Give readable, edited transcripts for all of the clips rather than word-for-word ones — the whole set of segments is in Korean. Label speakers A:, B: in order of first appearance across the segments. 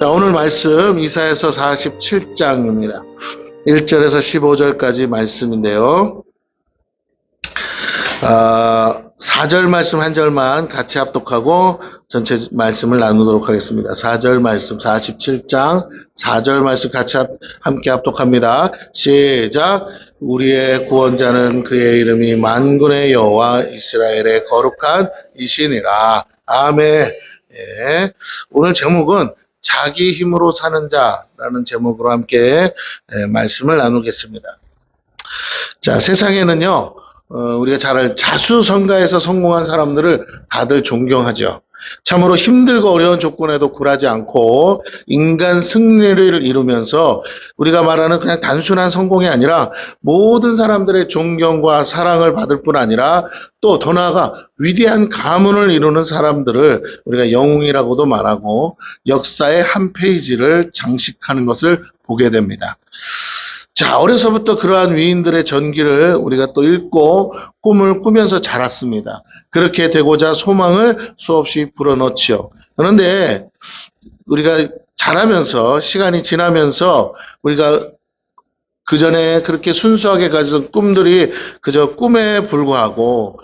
A: 자, 오늘 말씀 이사야서 47장입니다. 1절에서 15절까지 말씀인데요. 4절 말씀 한 절만 같이 합독하고 전체 말씀을 나누도록 하겠습니다. 4절 말씀 47장 4절 말씀 같이 함께 합독합니다. 시작. 우리의 구원자는 그의 이름이 만군의 여호와 이스라엘의 거룩한 이시니라. 아멘. 예. 오늘 제목은 자기 힘으로 사는 자라는 제목으로 함께 말씀을 나누겠습니다. 자, 세상에는요, 우리가 잘 알 자수성가해서 성공한 사람들을 다들 존경하죠. 참으로 힘들고 어려운 조건에도 굴하지 않고 인간 승리를 이루면서 우리가 말하는 그냥 단순한 성공이 아니라 모든 사람들의 존경과 사랑을 받을 뿐 아니라 또 더 나아가 위대한 가문을 이루는 사람들을 우리가 영웅이라고도 말하고 역사의 한 페이지를 장식하는 것을 보게 됩니다. 자, 어려서부터 그러한 위인들의 전기를 우리가 또 읽고 꿈을 꾸면서 자랐습니다. 그렇게 되고자 소망을 수없이 불어넣지요. 그런데 우리가 자라면서 시간이 지나면서 우리가 그 전에 그렇게 순수하게 가지던 꿈들이 그저 꿈에 불과하고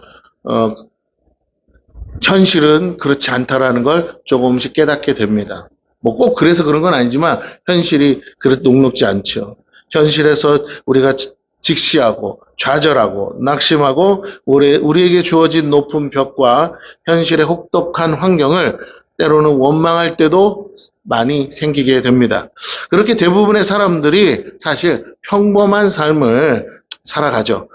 A: 현실은 그렇지 않다라는 걸 조금씩 깨닫게 됩니다. 뭐 꼭 그래서 그런 건 아니지만 현실이 그렇게 녹록지 않죠. 현실에서 우리가 직시하고 좌절하고 낙심하고 우리에게 주어진 높은 벽과 현실의 혹독한 환경을 때로는 원망할 때도 많이 생기게 됩니다. 그렇게 대부분의 사람들이 사실 평범한 삶을 살아가죠.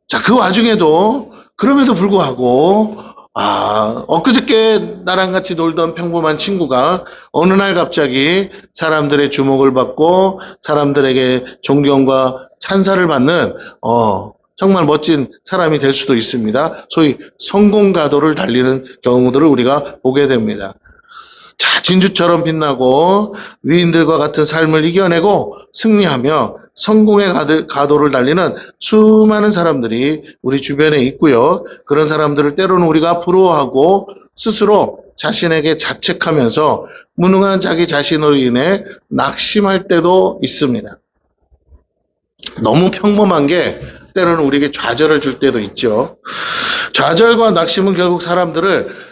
A: 자, 그 와중에도 그럼에도 불구하고 엊그저께 나랑 같이 놀던 평범한 친구가 어느 날 갑자기 사람들의 주목을 받고 사람들에게 존경과 찬사를 받는 정말 멋진 사람이 될 수도 있습니다. 소위 성공가도를 달리는 경우들을 우리가 보게 됩니다. 자, 진주처럼 빛나고 위인들과 같은 삶을 이겨내고 승리하며 성공의 가도를 달리는 수많은 사람들이 우리 주변에 있고요. 그런 사람들을 때로는 우리가 부러워하고 스스로 자신에게 자책하면서 무능한 자기 자신으로 인해 낙심할 때도 있습니다. 너무 평범한 게 때로는 우리에게 좌절을 줄 때도 있죠. 좌절과 낙심은 결국 사람들을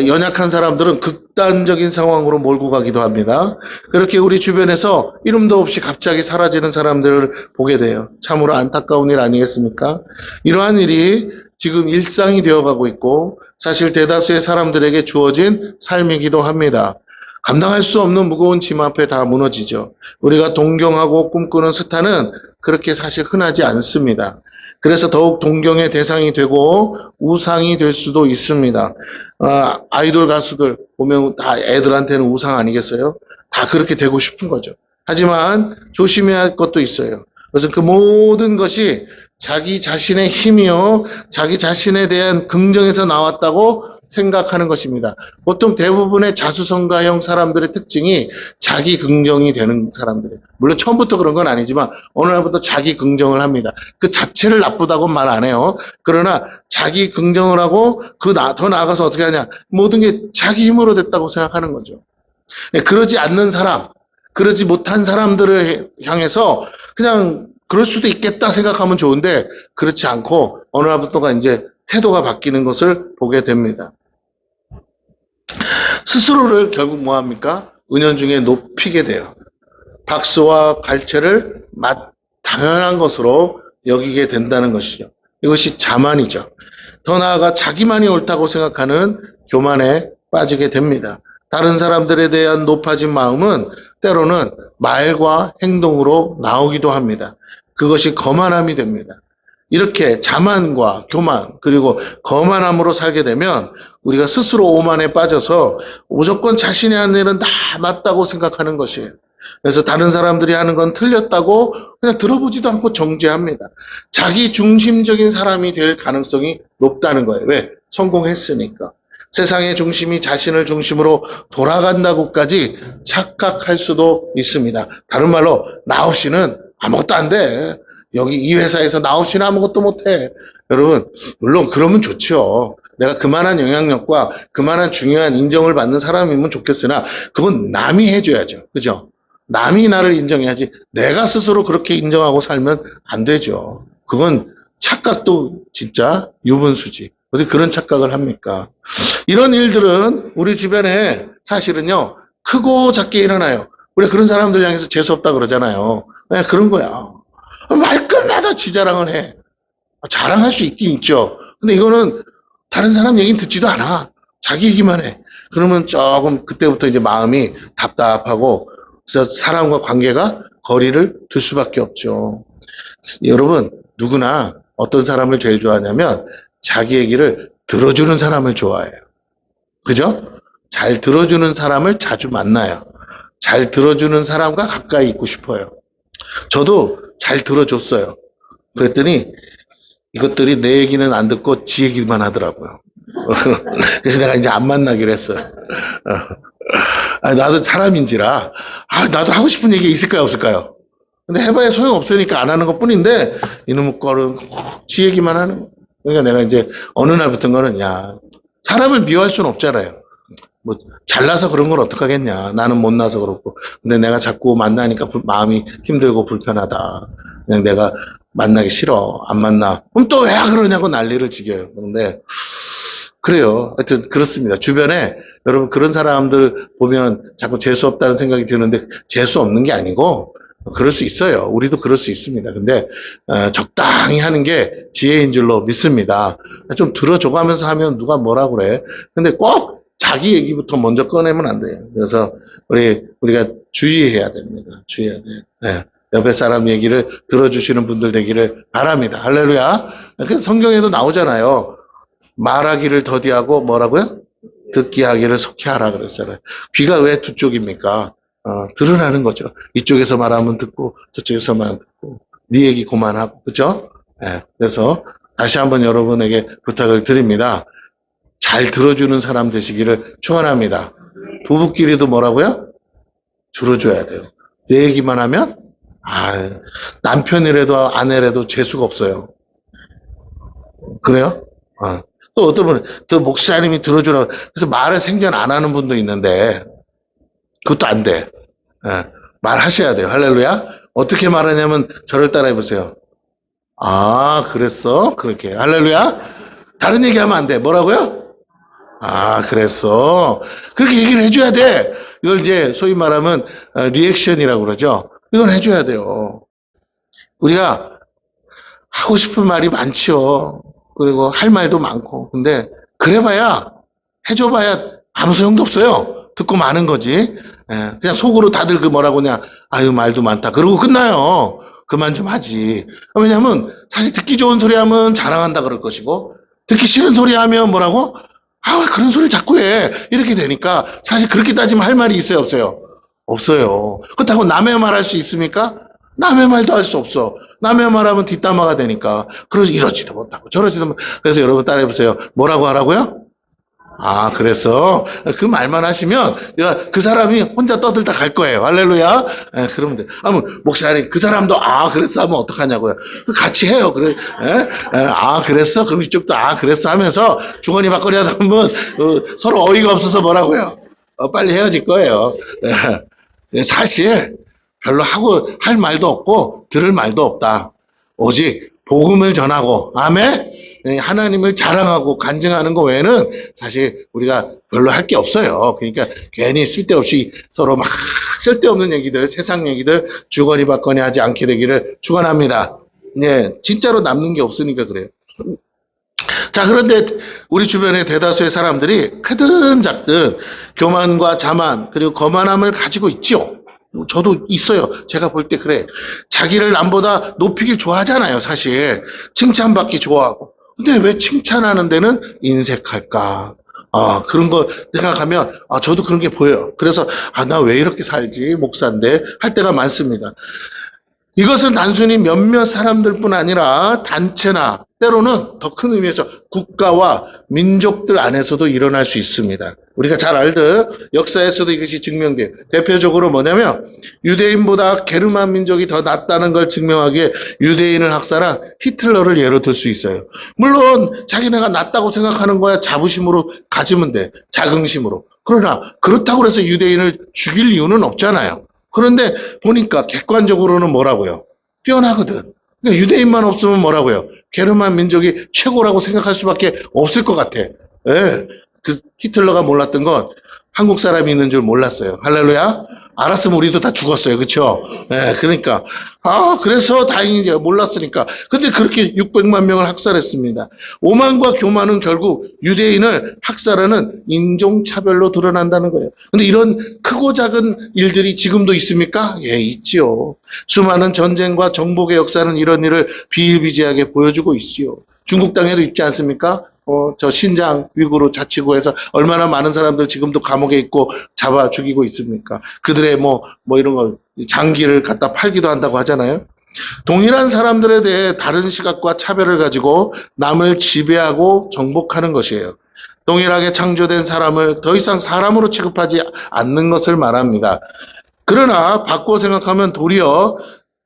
A: 연약한 사람들은 극단적인 상황으로 몰고 가기도 합니다. 그렇게 우리 주변에서 이름도 없이 갑자기 사라지는 사람들을 보게 돼요. 참으로 안타까운 일 아니겠습니까? 이러한 일이 지금 일상이 되어가고 있고 사실 대다수의 사람들에게 주어진 삶이기도 합니다. 감당할 수 없는 무거운 짐 앞에 다 무너지죠. 우리가 동경하고 꿈꾸는 스타는 그렇게 사실 흔하지 않습니다. 그래서 더욱 동경의 대상이 되고 우상이 될 수도 있습니다. 아이돌 가수들 보면 다 애들한테는 우상 아니겠어요? 다 그렇게 되고 싶은 거죠. 하지만 조심해야 할 것도 있어요. 그래서 그 모든 것이 자기 자신의 힘이요, 자기 자신에 대한 긍정에서 나왔다고 생각하는 것입니다. 보통 대부분의 자수성가형 사람들의 특징이 자기 긍정이 되는 사람들이에요. 물론 처음부터 그런 건 아니지만 어느 날부터 자기 긍정을 합니다. 그 자체를 나쁘다고 말 안 해요. 그러나 자기 긍정을 하고 더 나아가서 어떻게 하냐, 모든 게 자기 힘으로 됐다고 생각하는 거죠. 그러지 않는 사람, 그러지 못한 사람들을 향해서 그냥 그럴 수도 있겠다 생각하면 좋은데 그렇지 않고 어느 날부터가 이제 태도가 바뀌는 것을 보게 됩니다. 스스로를 결국 뭐합니까? 은연중에 높이게 돼요. 박수와 갈채를 당연한 것으로 여기게 된다는 것이죠. 이것이 자만이죠. 더 나아가 자기만이 옳다고 생각하는 교만에 빠지게 됩니다. 다른 사람들에 대한 높아진 마음은 때로는 말과 행동으로 나오기도 합니다. 그것이 거만함이 됩니다. 이렇게 자만과 교만 그리고 거만함으로 살게 되면 우리가 스스로 오만에 빠져서 무조건 자신이 하는 일은 다 맞다고 생각하는 것이에요. 그래서 다른 사람들이 하는 건 틀렸다고 그냥 들어보지도 않고 정죄합니다. 자기 중심적인 사람이 될 가능성이 높다는 거예요. 왜? 성공했으니까. 세상의 중심이 자신을 중심으로 돌아간다고까지 착각할 수도 있습니다. 다른 말로 나 없이는 아무것도 안 돼. 여기 이 회사에서 나 없이는 아무것도 못해. 여러분, 물론 그러면 좋죠. 내가 그만한 영향력과 그만한 중요한 인정을 받는 사람이면 좋겠으나 그건 남이 해줘야죠. 그죠? 남이 나를 인정해야지 내가 스스로 그렇게 인정하고 살면 안 되죠. 그건 착각도 진짜 유분수지. 어디 그런 착각을 합니까? 이런 일들은 우리 주변에 사실은요, 크고 작게 일어나요. 우리 그런 사람들 향해서 재수없다 그러잖아요. 네, 그런 거야. 말끝마다 지 자랑을 해. 자랑할 수 있긴 있죠. 근데 이거는 다른 사람 얘기는 듣지도 않아. 자기 얘기만 해. 그러면 조금 그때부터 이제 마음이 답답하고 그래서 사람과 관계가 거리를 둘 수밖에 없죠. 여러분, 누구나 어떤 사람을 제일 좋아하냐면 자기 얘기를 들어주는 사람을 좋아해요. 그죠? 잘 들어주는 사람을 자주 만나요. 잘 들어주는 사람과 가까이 있고 싶어요. 저도 잘 들어줬어요. 그랬더니 이것들이 내 얘기는 안 듣고 지 얘기만 하더라고요. 그래서 내가 이제 안 만나기로 했어요. 나도 사람인지라, 나도 하고 싶은 얘기 있을까요, 없을까요? 근데 해봐야 소용없으니까 안 하는 것 뿐인데, 이놈의 꼴은 지 얘기만 하는 거. 그러니까 내가 이제 어느 날부터는 야, 사람을 미워할 수는 없잖아요. 뭐, 잘나서 그런 걸 어떡하겠냐. 나는 못나서 그렇고. 근데 내가 자꾸 만나니까 마음이 힘들고 불편하다. 그냥 내가 만나기 싫어. 안 만나. 그럼 또 왜 그러냐고 난리를 지겨요. 그런데, 그래요. 하여튼, 그렇습니다. 주변에, 여러분, 그런 사람들 보면 자꾸 재수없다는 생각이 드는데, 재수 없는 게 아니고, 그럴 수 있어요. 우리도 그럴 수 있습니다. 근데, 적당히 하는 게 지혜인 줄로 믿습니다. 좀 들어줘가면서 하면 누가 뭐라 그래. 근데 꼭 자기 얘기부터 먼저 꺼내면 안 돼요. 그래서, 우리가 주의해야 됩니다. 주의해야 돼요. 네. 옆에 사람 얘기를 들어주시는 분들 되기를 바랍니다. 할렐루야. 그래서 성경에도 나오잖아요. 말하기를 더디하고 뭐라고요? 듣기 하기를 속히 하라 그랬잖아요. 귀가 왜 두 쪽입니까? 드러나는 거죠. 이쪽에서 말하면 듣고 저쪽에서 말하면 듣고 네 얘기 그만하고 그죠? 네, 그래서 다시 한번 여러분에게 부탁을 드립니다. 잘 들어주는 사람 되시기를 축원합니다. 부부끼리도 뭐라고요? 들어줘야 돼요. 내 얘기만 하면 남편이라도 아내라도 재수가 없어요. 그래요? 또 어떤 분은 또 목사님이 들어주라고 그래서 말을 생전 안 하는 분도 있는데 그것도 안 돼. 말하셔야 돼요. 할렐루야. 어떻게 말하냐면 저를 따라해 보세요. 그랬어? 그렇게. 할렐루야. 다른 얘기하면 안 돼. 뭐라고요? 그랬어. 그렇게 얘기를 해줘야 돼. 이걸 이제 소위 말하면 리액션이라고 그러죠. 이건 해줘야 돼요. 우리가 하고 싶은 말이 많지요. 그리고 할 말도 많고. 근데 그래봐야 해줘봐야 아무 소용도 없어요. 듣고 마는 거지. 그냥 속으로 다들 그 뭐라고 그냥 아유 말도 많다. 그러고 끝나요. 그만 좀 하지. 왜냐하면 사실 듣기 좋은 소리 하면 자랑한다 그럴 것이고 듣기 싫은 소리 하면 뭐라고? 왜 그런 소리를 자꾸 해. 이렇게 되니까 사실 그렇게 따지면 할 말이 있어요 없어요? 없어요. 그렇다고 남의 말 할 수 있습니까? 남의 말도 할 수 없어. 남의 말하면 뒷담화가 되니까. 그래서 이러지도 못하고 저러지도 못하고. 그래서 여러분 따라해보세요. 뭐라고 하라고요? 그래서 그 말만 하시면 그 사람이 혼자 떠들다 갈 거예요. 할렐루야. 그러면 돼. 목사님 그 사람도 그랬어 하면 어떡하냐고요. 같이 해요. 그래. 그랬어. 그럼 이쪽도 그랬어 하면서 주거니 받거니 하다 보면 서로 어이가 없어서 뭐라고요. 빨리 헤어질 거예요. 사실 별로 할 말도 없고 들을 말도 없다. 오직 복음을 전하고 아멘. 하나님을 자랑하고 간증하는 거 외에는 사실 우리가 별로 할 게 없어요. 그러니까 괜히 쓸데없이 서로 막 쓸데없는 얘기들, 세상 얘기들 주거니 받거니 하지 않게 되기를 축원합니다. 진짜로 남는 게 없으니까 그래요. 자, 그런데 우리 주변의 대다수의 사람들이 크든 작든 교만과 자만 그리고 거만함을 가지고 있죠. 저도 있어요. 제가 볼 때 그래. 자기를 남보다 높이길 좋아하잖아요. 사실 칭찬받기 좋아하고. 근데 왜 칭찬하는 데는 인색할까? 그런 거 생각하면 저도 그런 게 보여요. 그래서 나 왜 이렇게 살지? 목사인데 할 때가 많습니다. 이것은 단순히 몇몇 사람들뿐 아니라 단체나 때로는 더 큰 의미에서 국가와 민족들 안에서도 일어날 수 있습니다. 우리가 잘 알듯 역사에서도 이것이 증명돼요. 대표적으로 뭐냐면 유대인보다 게르만 민족이 더 낫다는 걸 증명하기에 유대인을 학살한 히틀러를 예로 들 수 있어요. 물론 자기네가 낫다고 생각하는 거야 자부심으로 가지면 돼. 자긍심으로. 그러나 그렇다고 해서 유대인을 죽일 이유는 없잖아요. 그런데 보니까 객관적으로는 뭐라고요? 뛰어나거든. 그러니까 유대인만 없으면 뭐라고요? 게르만 민족이 최고라고 생각할 수밖에 없을 것 같아. 예. 그 히틀러가 몰랐던 건 한국 사람이 있는 줄 몰랐어요. 할렐루야. 알았으면 우리도 다 죽었어요. 그렇죠? 예. 그러니까 그래서 다행히 몰랐으니까. 근데 그렇게 600만 명을 학살했습니다. 오만과 교만은 결국 유대인을 학살하는 인종차별로 드러난다는 거예요. 근데 이런 크고 작은 일들이 지금도 있습니까? 예, 있지요. 수많은 전쟁과 정복의 역사는 이런 일을 비일비재하게 보여주고 있지요. 중국 땅에도 있지 않습니까? 저 신장 위구르 자치구에서 얼마나 많은 사람들 지금도 감옥에 있고 잡아 죽이고 있습니까? 그들의 뭐 이런 거 장기를 갖다 팔기도 한다고 하잖아요. 동일한 사람들에 대해 다른 시각과 차별을 가지고 남을 지배하고 정복하는 것이에요. 동일하게 창조된 사람을 더 이상 사람으로 취급하지 않는 것을 말합니다. 그러나 바꿔 생각하면 도리어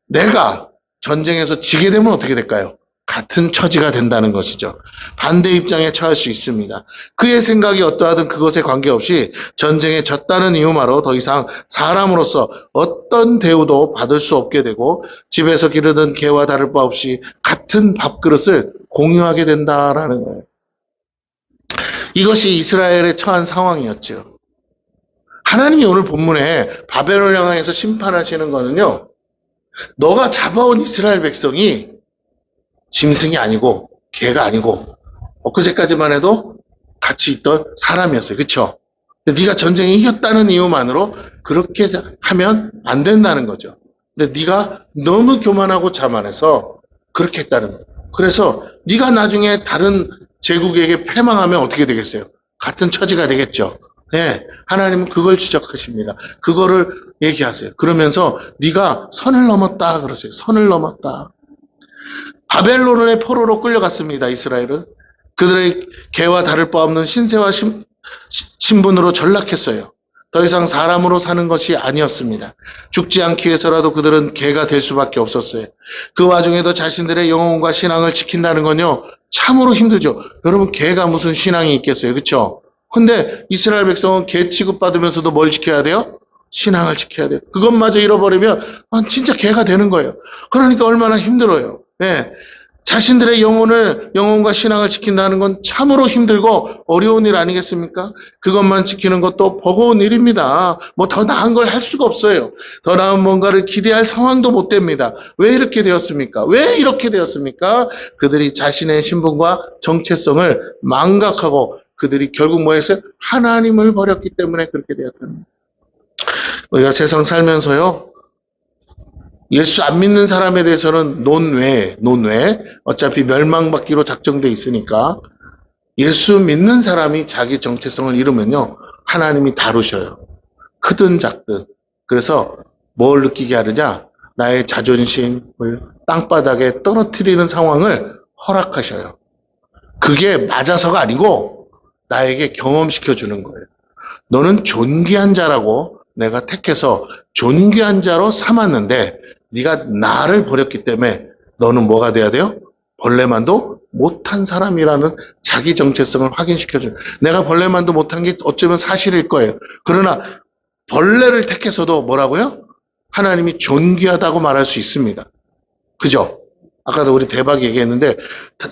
A: 내가 전쟁에서 지게 되면 어떻게 될까요? 같은 처지가 된다는 것이죠. 반대 입장에 처할 수 있습니다. 그의 생각이 어떠하든 그것에 관계없이 전쟁에 졌다는 이유만으로 더 이상 사람으로서 어떤 대우도 받을 수 없게 되고 집에서 기르던 개와 다를 바 없이 같은 밥그릇을 공유하게 된다라는 거예요. 이것이 이스라엘에 처한 상황이었죠. 하나님이 오늘 본문에 바벨론을 향해서 심판하시는 거는요. 너가 잡아온 이스라엘 백성이 짐승이 아니고 개가 아니고 엊그제까지만 해도 같이 있던 사람이었어요. 그렇죠? 근데 네가 전쟁에 이겼다는 이유만으로 그렇게 하면 안 된다는 거죠. 근데 네가 너무 교만하고 자만해서 그렇게 했다는 거예요. 그래서 네가 나중에 다른 제국에게 패망하면 어떻게 되겠어요? 같은 처지가 되겠죠. 네, 하나님은 그걸 지적하십니다. 그거를 얘기하세요. 그러면서 네가 선을 넘었다 그러세요. 선을 넘었다. 바벨론의 포로로 끌려갔습니다. 이스라엘은. 그들의 개와 다를 바 없는 신세와 신분으로 전락했어요. 더 이상 사람으로 사는 것이 아니었습니다. 죽지 않기 위해서라도 그들은 개가 될 수밖에 없었어요. 그 와중에도 자신들의 영혼과 신앙을 지킨다는 건요. 참으로 힘들죠. 여러분 개가 무슨 신앙이 있겠어요. 그렇죠? 근데 이스라엘 백성은 개 취급받으면서도 뭘 지켜야 돼요? 신앙을 지켜야 돼요. 그것마저 잃어버리면 진짜 개가 되는 거예요. 그러니까 얼마나 힘들어요. 네. 자신들의 영혼과 신앙을 지킨다는 건 참으로 힘들고 어려운 일 아니겠습니까? 그것만 지키는 것도 버거운 일입니다. 뭐 더 나은 걸 할 수가 없어요. 더 나은 뭔가를 기대할 상황도 못 됩니다. 왜 이렇게 되었습니까? 왜 이렇게 되었습니까? 그들이 자신의 신분과 정체성을 망각하고 그들이 결국 뭐 했어요? 하나님을 버렸기 때문에 그렇게 되었다는 거예요. 우리가 세상 살면서요. 예수 안 믿는 사람에 대해서는 논외, 어차피 멸망받기로 작정돼 있으니까 예수 믿는 사람이 자기 정체성을 잃으면요. 하나님이 다루셔요. 크든 작든. 그래서 뭘 느끼게 하느냐? 나의 자존심을 땅바닥에 떨어뜨리는 상황을 허락하셔요. 그게 맞아서가 아니고 나에게 경험시켜 주는 거예요. 너는 존귀한 자라고 내가 택해서 존귀한 자로 삼았는데 네가 나를 버렸기 때문에 너는 뭐가 돼야 돼요? 벌레만도 못한 사람이라는 자기 정체성을 확인시켜줘요. 내가 벌레만도 못한 게 어쩌면 사실일 거예요. 그러나 벌레를 택해서도 뭐라고요? 하나님이 존귀하다고 말할 수 있습니다. 그죠? 아까도 우리 대박 얘기했는데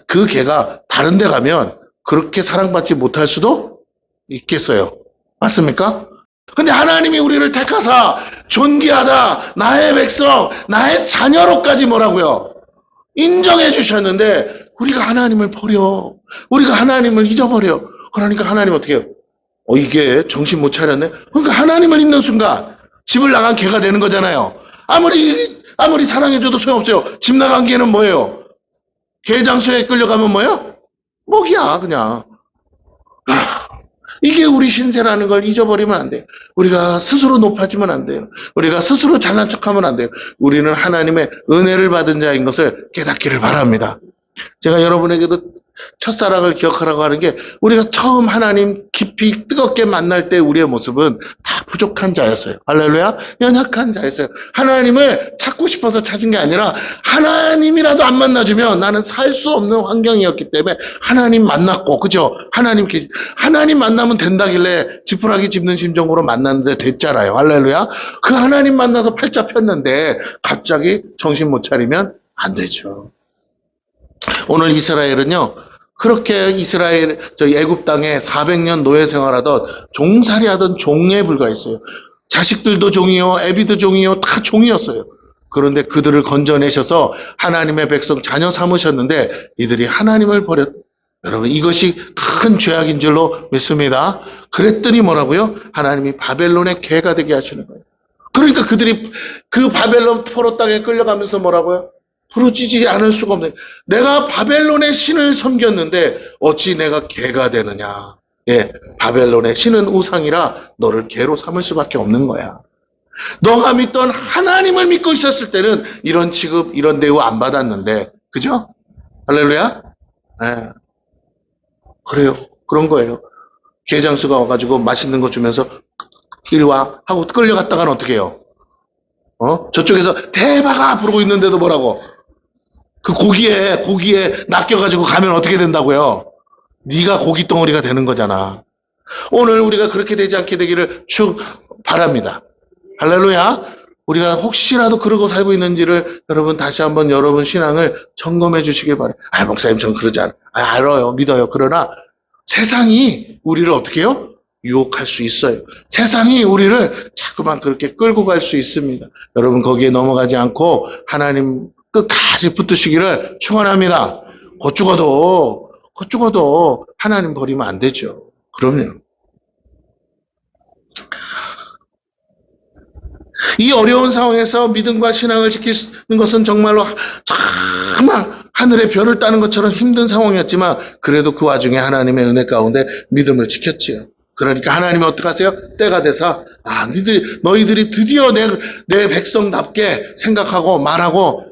A: 그 개가 다른 데 가면 그렇게 사랑받지 못할 수도 있겠어요. 맞습니까? 근데 하나님이 우리를 택하사 존귀하다, 나의 백성, 나의 자녀로까지 뭐라고요? 인정해 주셨는데 우리가 하나님을 버려. 우리가 하나님을 잊어버려. 그러니까 하나님 어떻게 해요? 이게 정신 못 차렸네? 그러니까 하나님을 잊는 순간 집을 나간 개가 되는 거잖아요. 아무리 사랑해줘도 소용없어요. 집 나간 개는 뭐예요? 개 장소에 끌려가면 뭐예요? 먹이야 그냥. 이게 우리 신세라는 걸 잊어버리면 안 돼요. 우리가 스스로 높아지면 안 돼요. 우리가 스스로 잘난 척하면 안 돼요. 우리는 하나님의 은혜를 받은 자인 것을 깨닫기를 바랍니다. 제가 여러분에게도 첫사랑을 기억하라고 하는 게 우리가 처음 하나님 깊이 뜨겁게 만날 때 우리의 모습은 다 부족한 자였어요. 할렐루야. 연약한 자였어요. 하나님을 찾고 싶어서 찾은 게 아니라 하나님이라도 안 만나주면 나는 살 수 없는 환경이었기 때문에 하나님 만났고, 그죠? 하나님 만나면 된다길래 지푸라기 짚는 심정으로 만났는데 됐잖아요. 할렐루야. 그 하나님 만나서 팔자 폈는데 갑자기 정신 못 차리면 안 되죠. 오늘 이스라엘은요, 그렇게 애굽 땅에 400년 노예 생활하던 종살이 하던 종에 불과했어요. 자식들도 종이요, 애비도 종이요, 다 종이었어요. 그런데 그들을 건져내셔서 하나님의 백성 자녀 삼으셨는데 이들이 하나님을 버렸. 여러분, 이것이 큰 죄악인 줄로 믿습니다. 그랬더니 뭐라고요? 하나님이 바벨론의 개가 되게 하시는 거예요. 그러니까 그들이 그 바벨론 포로 땅에 끌려가면서 뭐라고요? 부르짖지 않을 수가 없네. 내가 바벨론의 신을 섬겼는데 어찌 내가 개가 되느냐. 예, 바벨론의 신은 우상이라 너를 개로 삼을 수밖에 없는 거야. 너가 믿던 하나님을 믿고 있었을 때는 이런 취급, 이런 대우 안 받았는데, 그죠? 할렐루야? 예. 그래요. 그런 거예요. 개장수가 와가지고 맛있는 거 주면서 이리 와 하고 끌려갔다가는 어떻게 해요? 저쪽에서 대박아 부르고 있는데도 뭐라고? 그 고기에 낚여가지고 가면 어떻게 된다고요? 네가 고기 덩어리가 되는 거잖아. 오늘 우리가 그렇게 되지 않게 되기를 바랍니다. 할렐루야. 우리가 혹시라도 그러고 살고 있는지를 여러분 다시 한번 여러분 신앙을 점검해 주시길 바래요. 목사님 전 그러지 않아요. 알아요. 믿어요. 그러나 세상이 우리를 어떻게 해요? 유혹할 수 있어요. 세상이 우리를 자꾸만 그렇게 끌고 갈 수 있습니다. 여러분 거기에 넘어가지 않고 하나님 끝까지 붙드시기를 축원합니다. 곧 죽어도 하나님 버리면 안 되죠. 그럼요. 이 어려운 상황에서 믿음과 신앙을 지키는 것은 정말 하늘의 별을 따는 것처럼 힘든 상황이었지만 그래도 그 와중에 하나님의 은혜 가운데 믿음을 지켰지요. 그러니까 하나님은 어떡하세요? 때가 돼서 너희들이 드디어 내 백성답게 생각하고 말하고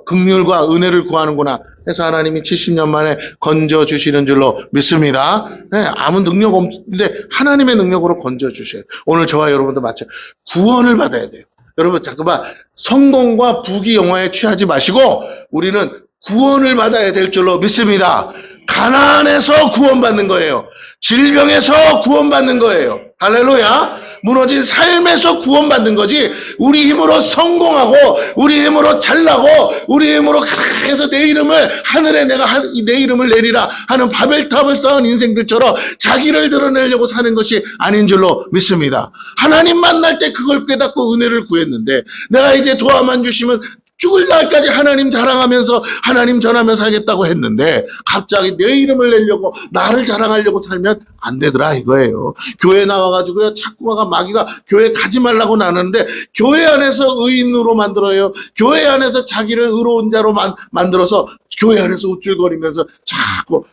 A: 긍휼과 은혜를 구하는구나 해서 하나님이 70년 만에 건져주시는 줄로 믿습니다. 네, 아무 능력 없는데 하나님의 능력으로 건져주셔요. 오늘 저와 여러분도 마찬가지 구원을 받아야 돼요. 여러분 잠깐만 성공과 부귀 영화에 취하지 마시고 우리는 구원을 받아야 될 줄로 믿습니다. 가난에서 구원받는 거예요. 질병에서 구원받는 거예요. 할렐루야. 무너진 삶에서 구원받는 거지 우리 힘으로 성공하고 우리 힘으로 잘나고 우리 힘으로 해서 내 이름을 하늘에 내가 내 이름을 내리라 하는 바벨탑을 쌓은 인생들처럼 자기를 드러내려고 사는 것이 아닌 줄로 믿습니다. 하나님 만날 때 그걸 깨닫고 은혜를 구했는데 내가 이제 도와만 주시면 죽을 날까지 하나님 자랑하면서 하나님 전하면서 살겠다고 했는데 갑자기 내 이름을 내려고 나를 자랑하려고 살면 안 되더라 이거예요. 교회 나와가지고요 자꾸가 마귀가 교회 가지 말라고 나누는데 교회 안에서 의인으로 만들어요. 교회 안에서 자기를 의로운 자로 만들어서 교회 안에서 우쭐거리면서 자꾸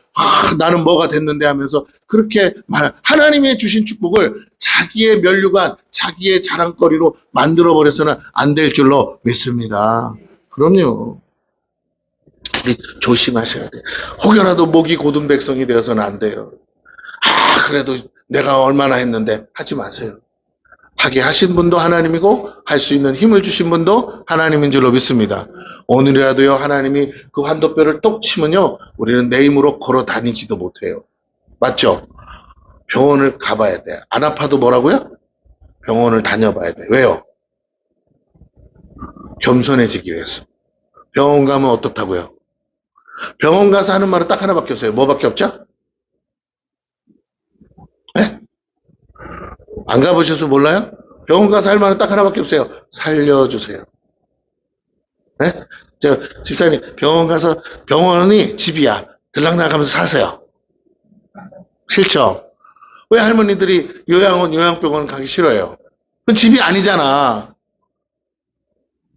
A: 나는 뭐가 됐는데 하면서 그렇게 하나님의 주신 축복을 자기의 면류관, 자기의 자랑거리로 만들어버려서는 안 될 줄로 믿습니다. 그럼요. 우리 조심하셔야 돼요. 혹여라도 목이 곧은 백성이 되어서는 안 돼요. 그래도 내가 얼마나 했는데 하지 마세요. 하게 하신 분도 하나님이고 할 수 있는 힘을 주신 분도 하나님인 줄로 믿습니다. 오늘이라도요 하나님이 그 환도뼈를 똑 치면요 우리는 내 힘으로 걸어 다니지도 못해요. 맞죠? 병원을 가봐야 돼. 안 아파도 뭐라고요? 병원을 다녀봐야 돼. 왜요? 겸손해지기 위해서. 병원 가면 어떻다고요? 병원 가서 하는 말은 딱 하나밖에 없어요. 뭐밖에 없죠? 네? 안 가보셔서 몰라요? 병원 가서 할 말은 딱 하나밖에 없어요. 살려주세요. 네? 집사님 병원 가서 병원이 집이야. 들락날락하면서 사세요. 싫죠? 왜 할머니들이 요양병원 가기 싫어요? 그건 집이 아니잖아.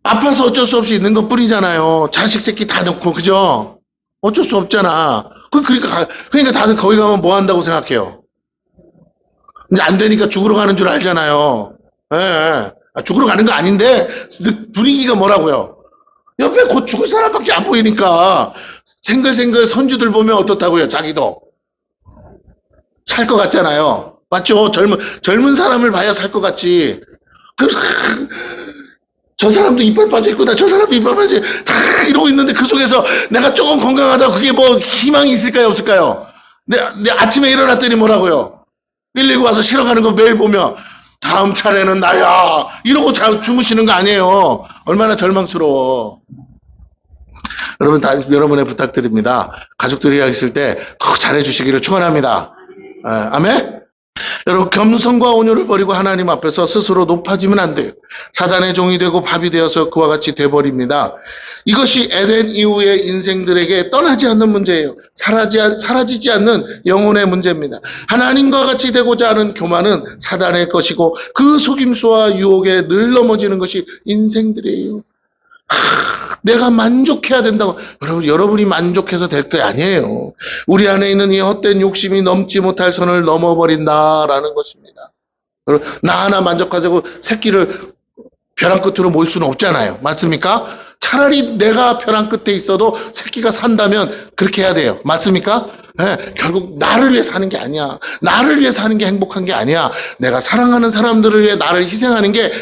A: 아파서 어쩔 수 없이 있는 것 뿐이잖아요. 자식 새끼 다 넣고 그죠? 어쩔 수 없잖아. 그러니까 다들 거기 가면 뭐 한다고 생각해요? 이제 안 되니까 죽으러 가는 줄 알잖아요. 예. 죽으러 가는 거 아닌데 분위기가 뭐라고요? 옆에 곧 죽을 사람밖에 안 보이니까 생글생글 손주들 보면 어떻다고요? 자기도 살 것 같잖아요. 맞죠? 젊은 사람을 봐야 살 것 같지. 그, 저 사람도 이빨 빠져있고, 저 사람도 이빨 빠져있고, 다 이러고 있는데 그 속에서 내가 조금 건강하다, 그게 뭐 희망이 있을까요? 없을까요? 내 아침에 일어났더니 뭐라고요? 119 와서 실어가는 거 매일 보며, 다음 차례는 나야! 이러고 주무시는 거 아니에요. 얼마나 절망스러워. 여러분의 부탁드립니다. 가족들이랑 있을 때 더 잘해주시기를 축원합니다. 아멘? 여러분, 겸손과 온유를 버리고 하나님 앞에서 스스로 높아지면 안 돼요. 사단의 종이 되고 밥이 되어서 그와 같이 돼버립니다. 이것이 에덴 이후의 인생들에게 떠나지 않는 문제예요. 사라지지 않는 영혼의 문제입니다. 하나님과 같이 되고자 하는 교만은 사단의 것이고 그 속임수와 유혹에 늘 넘어지는 것이 인생들이에요. 내가 만족해야 된다고. 여러분이 만족해서 될 게 아니에요. 우리 안에 있는 이 헛된 욕심이 넘지 못할 선을 넘어버린다라는 것입니다. 나 하나 만족하자고 새끼를 벼랑 끝으로 모일 수는 없잖아요. 맞습니까? 차라리 내가 벼랑 끝에 있어도 새끼가 산다면 그렇게 해야 돼요. 맞습니까? 네, 결국 나를 위해 사는 게 아니야. 나를 위해 사는 게 행복한 게 아니야. 내가 사랑하는 사람들을 위해 나를 희생하는 게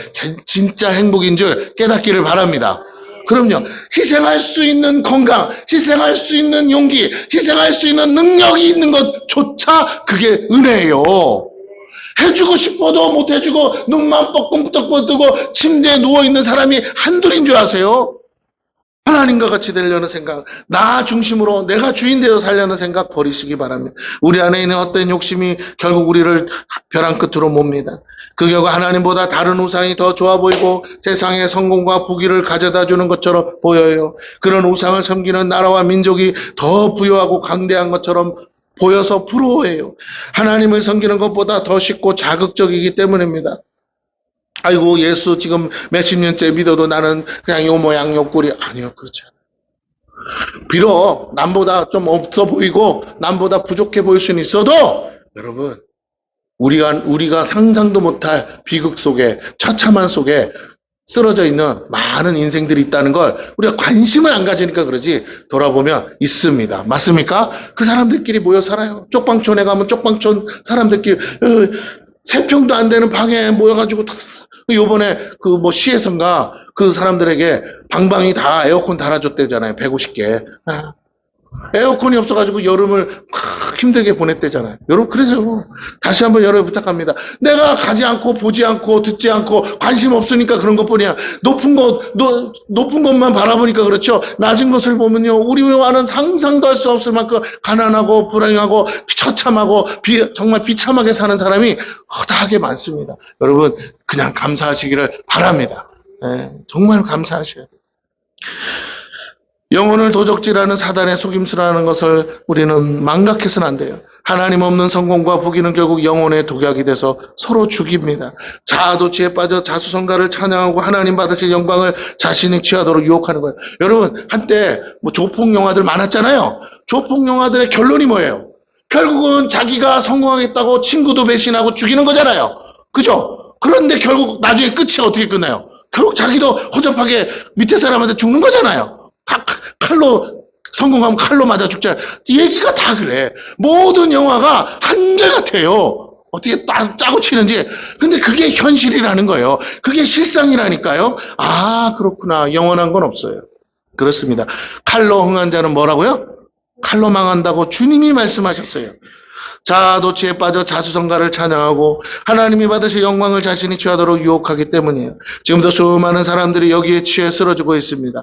A: 진짜 행복인 줄 깨닫기를 바랍니다. 그럼요. 희생할 수 있는 건강, 희생할 수 있는 용기, 희생할 수 있는 능력이 있는 것조차 그게 은혜예요. 해주고 싶어도 못 해주고 눈만 뻑뻑뻑 뜨고 침대에 누워있는 사람이 한둘인 줄 아세요? 하나님과 같이 되려는 생각, 나 중심으로 내가 주인 되어 살려는 생각 버리시기 바랍니다. 우리 안에 있는 헛된 욕심이 결국 우리를 벼랑 끝으로 몹니다. 그 결과 하나님보다 다른 우상이 더 좋아 보이고 세상의 성공과 부귀를 가져다 주는 것처럼 보여요. 그런 우상을 섬기는 나라와 민족이 더 부유하고 강대한 것처럼 보여서 부러워해요. 하나님을 섬기는 것보다 더 쉽고 자극적이기 때문입니다. 아이고, 예수 지금 몇십 년째 믿어도 나는 그냥 요 모양 요 꼴이 아니요. 그렇지 않아요. 비록 남보다 좀 없어 보이고 남보다 부족해 보일 수는 있어도 여러분, 우리가 상상도 못할 비극 속에, 처참한 속에 쓰러져 있는 많은 인생들이 있다는 걸 우리가 관심을 안 가지니까 그러지, 돌아보면 있습니다. 맞습니까? 그 사람들끼리 모여 살아요. 쪽방촌에 가면 쪽방촌 사람들끼리 3평도 안 되는 방에 모여가지고 요번에 시에선가 그 사람들에게 방방이 다 에어컨 달아줬대잖아요. 150개. 에어컨이 없어가지고 여름을 힘들게 보냈대잖아요. 여러분, 그래서 다시 한번 여러분 부탁합니다. 내가 가지 않고 보지 않고 듣지 않고 관심 없으니까 그런 것뿐이야. 높은 것만 바라보니까 그렇죠. 낮은 것을 보면요, 우리와는 상상도 할 수 없을 만큼 가난하고 불행하고 처참하고 정말 비참하게 사는 사람이 허다하게 많습니다. 여러분, 그냥 감사하시기를 바랍니다. 정말 감사하셔야 돼요. 영혼을 도적질하는 사단의 속임수라는 것을 우리는 망각해서는 안 돼요. 하나님 없는 성공과 부귀는 결국 영혼의 독약이 돼서 서로 죽입니다. 자아도취에 빠져 자수성가를 찬양하고 하나님 받으실 영광을 자신이 취하도록 유혹하는 거예요. 여러분, 한때 조폭 영화들 많았잖아요. 조폭 영화들의 결론이 뭐예요? 결국은 자기가 성공하겠다고 친구도 배신하고 죽이는 거잖아요. 그죠? 그런데 결국 나중에 끝이 어떻게 끝나요? 결국 자기도 허접하게 밑에 사람한테 죽는 거잖아요. 칼로 성공하면 칼로 맞아 죽자. 얘기가 다 그래. 모든 영화가 한결같아요. 어떻게 짜고 치는지. 근데 그게 현실이라는 거예요. 그게 실상이라니까요. 아, 그렇구나. 영원한 건 없어요. 그렇습니다. 칼로 흥한 자는 뭐라고요? 칼로 망한다고 주님이 말씀하셨어요. 자아도취에 빠져 자수성가를 찬양하고 하나님이 받으실 영광을 자신이 취하도록 유혹하기 때문이에요. 지금도 수많은 사람들이 여기에 취해 쓰러지고 있습니다.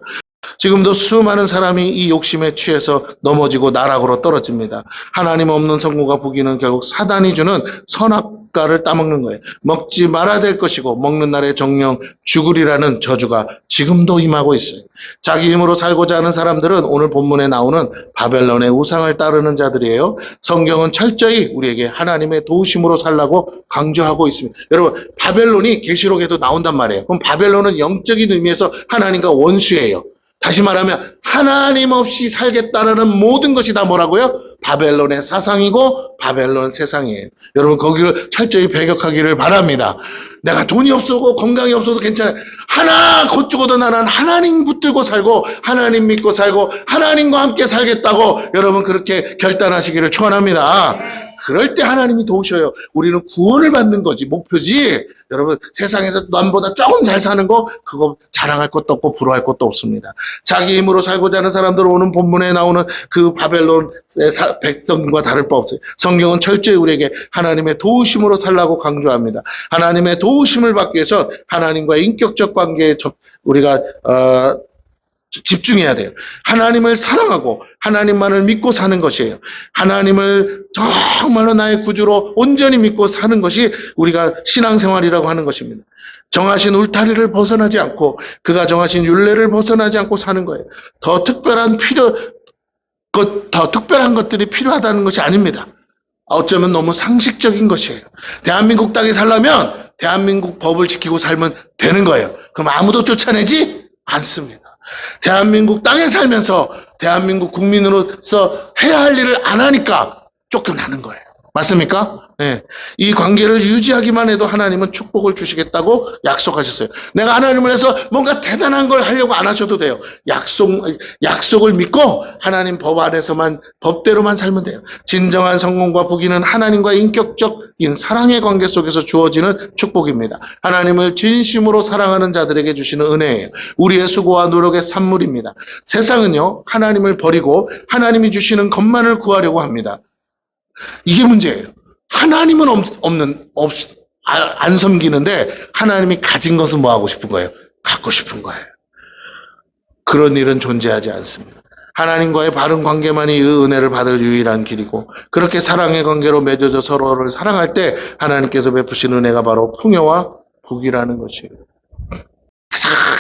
A: 지금도 수많은 사람이 이 욕심에 취해서 넘어지고 나락으로 떨어집니다. 하나님 없는 성공과 부귀는 결국 사단이 주는 선악과를 따먹는 거예요. 먹지 말아야 될 것이고 먹는 날에 정령 죽으리라는 저주가 지금도 임하고 있어요. 자기 힘으로 살고자 하는 사람들은 오늘 본문에 나오는 바벨론의 우상을 따르는 자들이에요. 성경은 철저히 우리에게 하나님의 도우심으로 살라고 강조하고 있습니다. 여러분, 바벨론이 계시록에도 나온단 말이에요. 그럼 바벨론은 영적인 의미에서 하나님과 원수예요. 다시 말하면 하나님 없이 살겠다라는 모든 것이 다 뭐라고요? 바벨론의 사상이고 바벨론 세상이에요. 여러분, 거기를 철저히 배격하기를 바랍니다. 내가 돈이 없어도 건강이 없어도 괜찮아요. 하나 곧 죽어도 나는 하나님 붙들고 살고 하나님 믿고 살고 하나님과 함께 살겠다고 여러분 그렇게 결단하시기를 축원합니다. 그럴 때 하나님이 도우셔요. 우리는 구원을 받는 거지 목표지. 여러분 세상에서 남보다 조금 잘 사는 거 그거 자랑할 것도 없고 부러워할 것도 없습니다. 자기 힘으로 살고자 하는 사람들 오는 본문에 나오는 그 바벨론의 백성과 다를 바 없어요. 성경은 철저히 우리에게 하나님의 도우심으로 살라고 강조합니다. 하나님의 도우심을 받기 위해서 하나님과의 인격적 관계에 우리가 집중해야 돼요. 하나님을 사랑하고 하나님만을 믿고 사는 것이에요. 하나님을 정말로 나의 구주로 온전히 믿고 사는 것이 우리가 신앙생활이라고 하는 것입니다. 정하신 울타리를 벗어나지 않고 그가 정하신 율례를 벗어나지 않고 사는 거예요. 더 특별한 것들이 필요하다는 것이 아닙니다. 어쩌면 너무 상식적인 것이에요. 대한민국 땅에 살려면 대한민국 법을 지키고 살면 되는 거예요. 그럼 아무도 쫓아내지 않습니다. 대한민국 땅에 살면서 대한민국 국민으로서 해야 할 일을 안 하니까 쫓겨나는 거예요. 맞습니까? 네. 이 관계를 유지하기만 해도 하나님은 축복을 주시겠다고 약속하셨어요. 내가 하나님을 해서 뭔가 대단한 걸 하려고 안 하셔도 돼요. 약속을 믿고 하나님 법 안에서만, 법대로만 살면 돼요. 진정한 성공과 부귀는 하나님과 인격적인 사랑의 관계 속에서 주어지는 축복입니다. 하나님을 진심으로 사랑하는 자들에게 주시는 은혜예요. 우리의 수고와 노력의 산물입니다. 세상은요, 하나님을 버리고 하나님이 주시는 것만을 구하려고 합니다. 이게 문제예요. 하나님은 안 섬기는데 하나님이 가진 것은 뭐 하고 싶은 거예요? 갖고 싶은 거예요. 그런 일은 존재하지 않습니다. 하나님과의 바른 관계만이 이 은혜를 받을 유일한 길이고 그렇게 사랑의 관계로 맺어져 서로를 사랑할 때 하나님께서 베푸신 은혜가 바로 풍요와 복이라는 것이에요.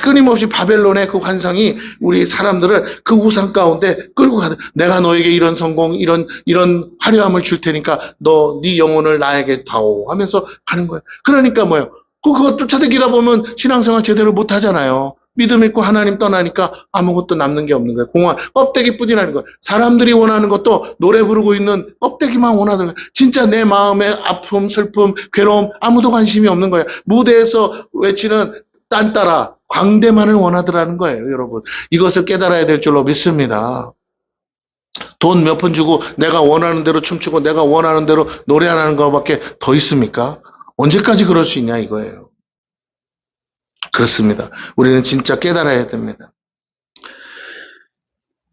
A: 끊임없이 바벨론의 그 환상이 우리 사람들을 그 우상 가운데 끌고 가다. 내가 너에게 이런 성공, 이런 화려함을 줄 테니까 네 영혼을 나에게 다오 하면서 가는 거예요. 그러니까 뭐예요? 그거 쫓아다니다 보면 신앙생활 제대로 못 하잖아요. 믿음 있고 하나님 떠나니까 아무것도 남는 게 없는 거예요. 공허한 껍데기뿐이라는 거예요. 사람들이 원하는 것도 노래 부르고 있는 껍데기만 원하더라고요. 진짜 내 마음의 아픔, 슬픔, 괴로움 아무도 관심이 없는 거예요. 무대에서 외치는 딴따라 광대만을 원하더라는 거예요, 여러분. 이것을 깨달아야 될 줄로 믿습니다. 돈 몇 푼 주고 내가 원하는 대로 춤추고 내가 원하는 대로 노래하는 것밖에 더 있습니까? 언제까지 그럴 수 있냐 이거예요. 그렇습니다. 우리는 진짜 깨달아야 됩니다.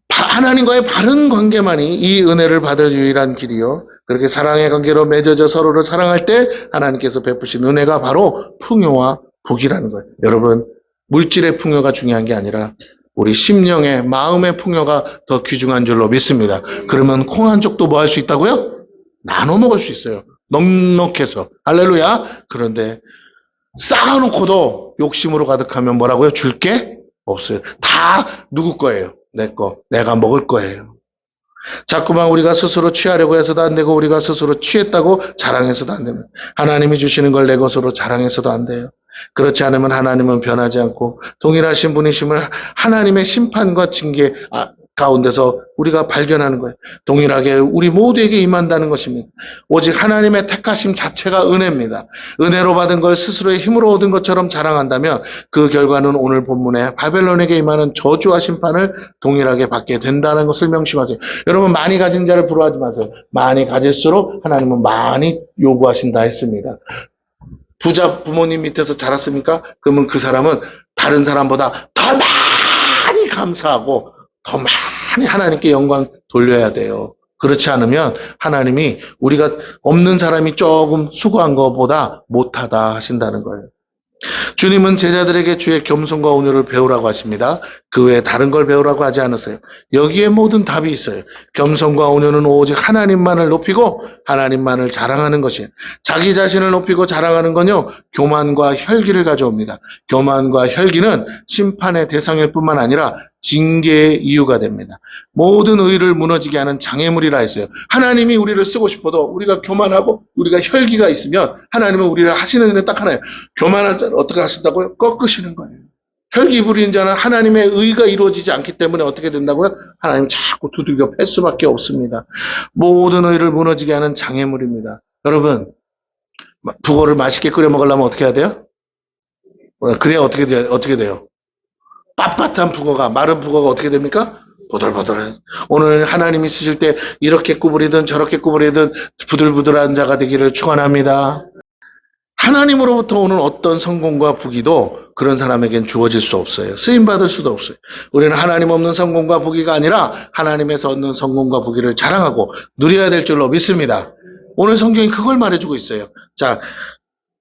A: 하나님과의 바른 관계만이 이 은혜를 받을 유일한 길이요. 그렇게 사랑의 관계로 맺어져 서로를 사랑할 때 하나님께서 베푸신 은혜가 바로 풍요와 복이라는 거예요. 여러분, 물질의 풍요가 중요한 게 아니라 우리 심령의 마음의 풍요가 더 귀중한 줄로 믿습니다. 그러면 콩 한 쪽도 뭐 할 수 있다고요? 나눠 먹을 수 있어요. 넉넉해서. 할렐루야. 그런데 쌓아놓고도 욕심으로 가득하면 뭐라고요? 줄 게 없어요. 다 누구 거예요? 내 거. 내가 먹을 거예요. 자꾸만 우리가 스스로 취하려고 해서도 안 되고 우리가 스스로 취했다고 자랑해서도 안 됩니다. 하나님이 주시는 걸 내 것으로 자랑해서도 안 돼요. 그렇지 않으면 하나님은 변하지 않고 동일하신 분이심을 하나님의 심판과 징계 가운데서 우리가 발견하는 거예요. 동일하게 우리 모두에게 임한다는 것입니다. 오직 하나님의 택하심 자체가 은혜입니다. 은혜로 받은 걸 스스로의 힘으로 얻은 것처럼 자랑한다면 그 결과는 오늘 본문에 바벨론에게 임하는 저주와 심판을 동일하게 받게 된다는 것을 명심하세요. 여러분, 많이 가진 자를 부러워하지 마세요. 많이 가질수록 하나님은 많이 요구하신다 했습니다. 부자 부모님 밑에서 자랐습니까? 그러면 그 사람은 다른 사람보다 더 많이 감사하고 더 많이 하나님께 영광 돌려야 돼요. 그렇지 않으면 하나님이 우리가 없는 사람이 조금 수고한 것보다 못하다 하신다는 거예요. 주님은 제자들에게 주의 겸손과 온유를 배우라고 하십니다. 그 외에 다른 걸 배우라고 하지 않으세요. 여기에 모든 답이 있어요. 겸손과 온유는 오직 하나님만을 높이고 하나님만을 자랑하는 것이에요. 자기 자신을 높이고 자랑하는 건요, 교만과 혈기를 가져옵니다. 교만과 혈기는 심판의 대상일 뿐만 아니라 징계의 이유가 됩니다. 모든 의를 무너지게 하는 장애물이라 했어요. 하나님이 우리를 쓰고 싶어도 우리가 교만하고 우리가 혈기가 있으면 하나님은 우리를 하시는 일은 딱 하나예요. 교만한 자를 어떻게 하신다고요? 꺾으시는 거예요. 혈기 부리는 자는 하나님의 의가 이루어지지 않기 때문에 어떻게 된다고요? 하나님 자꾸 두들겨 팰 수밖에 없습니다. 모든 의를 무너지게 하는 장애물입니다. 여러분, 북어를 맛있게 끓여 먹으려면 어떻게 해야 돼요? 그래야 어떻게 돼요? 빳빳한 북어가, 마른 북어가 어떻게 됩니까? 보들보들해. 오늘 하나님이 쓰실 때 이렇게 구부리든 저렇게 구부리든 부들부들한 자가 되기를 축원합니다. 하나님으로부터 오는 어떤 성공과 부귀도 그런 사람에겐 주어질 수 없어요. 쓰임받을 수도 없어요. 우리는 하나님 없는 성공과 부귀가 아니라 하나님에서 얻는 성공과 부귀를 자랑하고 누려야 될 줄로 믿습니다. 오늘 성경이 그걸 말해주고 있어요. 자,